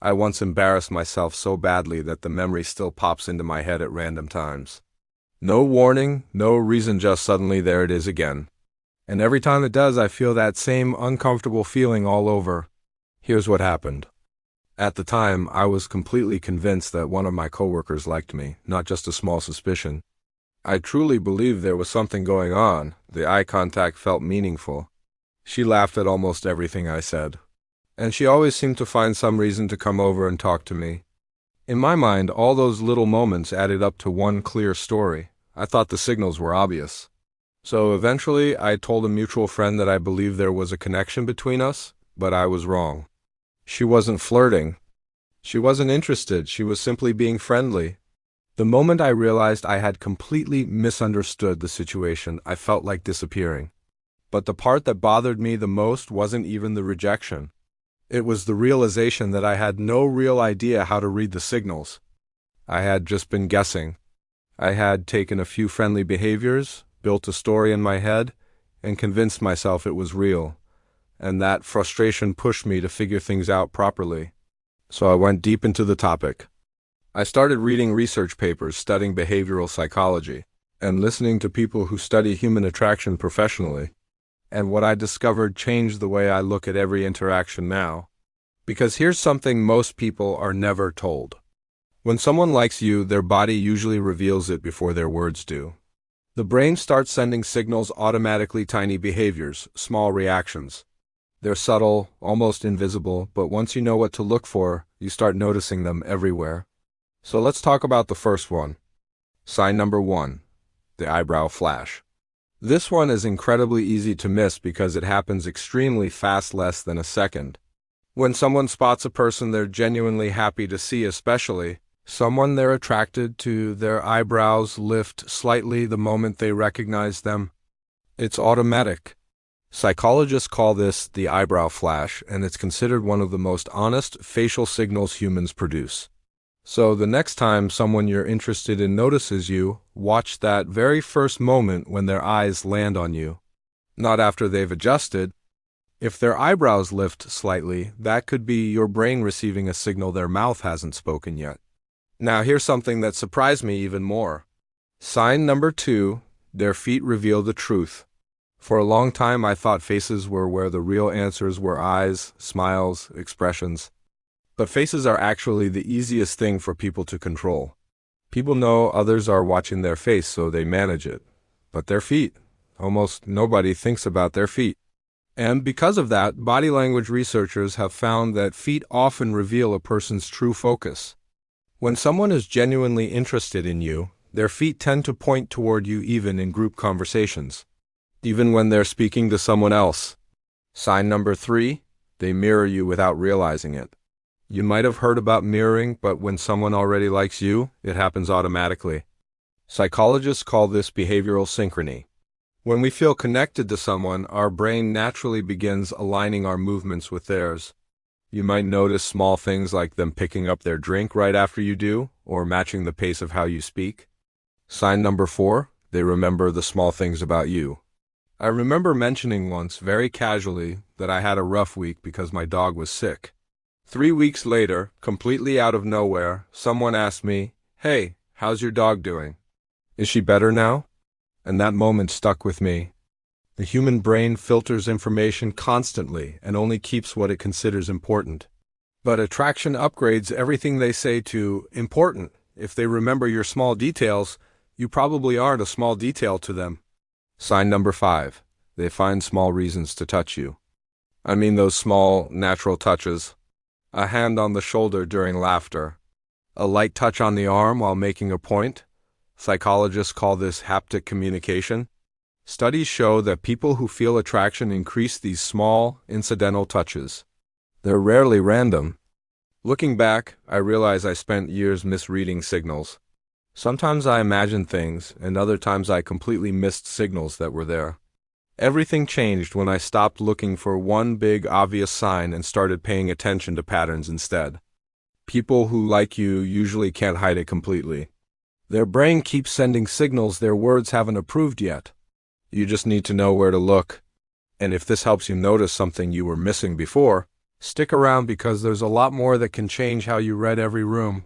I once embarrassed myself so badly that the memory still pops into my head at random times. No warning, no reason, just suddenly there it is again. And every time it does, I feel that same uncomfortable feeling all over. Here's what happened. At the time, I was completely convinced that one of my coworkers liked me, not just a small suspicion. I truly believed there was something going on. The eye contact felt meaningful. She laughed at almost everything I said. And she always seemed to find some reason to come over and talk to me. In my mind, all those little moments added up to one clear story. I thought the signals were obvious. So eventually, I told a mutual friend that I believed there was a connection between us, but I was wrong. She wasn't flirting. She wasn't interested. She was simply being friendly. The moment I realized I had completely misunderstood the situation, I felt like disappearing. But the part that bothered me the most wasn't even the rejection. It was the realization that I had no real idea how to read the signals. I had just been guessing. I had taken a few friendly behaviors, built a story in my head, and convinced myself it was real. And that frustration pushed me to figure things out properly. So I went deep into the topic. I started reading research papers studying behavioral psychology and listening to people who study human attraction professionally. And what I discovered changed the way I look at every interaction now. Because here's something most people are never told. When someone likes you, their body usually reveals it before their words do. The brain starts sending signals automatically, tiny behaviors, small reactions. They're subtle, almost invisible, but once you know what to look for, you start noticing them everywhere. So let's talk about the first one. Sign number 1, the eyebrow flash. This one is incredibly easy to miss because it happens extremely fast, less than a second. When someone spots a person they're genuinely happy to see, especially someone they're attracted to, their eyebrows lift slightly the moment they recognize them. It's automatic. Psychologists call this the eyebrow flash, and it's considered one of the most honest facial signals humans produce. So the next time someone you're interested in notices you, watch that very first moment when their eyes land on you. Not after they've adjusted. If their eyebrows lift slightly, that could be your brain receiving a signal their mouth hasn't spoken yet. Now here's something that surprised me even more. Sign number 2, their feet reveal the truth. For a long time I thought faces were where the real answers were: eyes, smiles, expressions. But faces are actually the easiest thing for people to control. People know others are watching their face, so they manage it. But their feet, almost nobody thinks about their feet. And because of that, body language researchers have found that feet often reveal a person's true focus. When someone is genuinely interested in you, their feet tend to point toward you even in group conversations, even when they're speaking to someone else. Sign number 3, they mirror you without realizing it. You might have heard about mirroring, but when someone already likes you, it happens automatically. Psychologists call this behavioral synchrony. When we feel connected to someone, our brain naturally begins aligning our movements with theirs. You might notice small things like them picking up their drink right after you do, or matching the pace of how you speak. Sign number 4, they remember the small things about you. I remember mentioning once, very casually, that I had a rough week because my dog was sick. 3 weeks later, completely out of nowhere, someone asked me, "Hey, how's your dog doing? Is she better now?" And that moment stuck with me. The human brain filters information constantly and only keeps what it considers important. But attraction upgrades everything they say to important. If they remember your small details, you probably aren't a small detail to them. Sign number 5, they find small reasons to touch you. I mean those small, natural touches. A hand on the shoulder during laughter. A light touch on the arm while making a point. Psychologists call this haptic communication. Studies show that people who feel attraction increase these small, incidental touches. They're rarely random. Looking back, I realize I spent years misreading signals. Sometimes I imagined things, and other times I completely missed signals that were there. Everything changed when I stopped looking for one big, obvious sign and started paying attention to patterns instead. People who like you usually can't hide it completely. Their brain keeps sending signals their words haven't approved yet. You just need to know where to look. And if this helps you notice something you were missing before, Stick around because there's a lot more that can change how you read every room.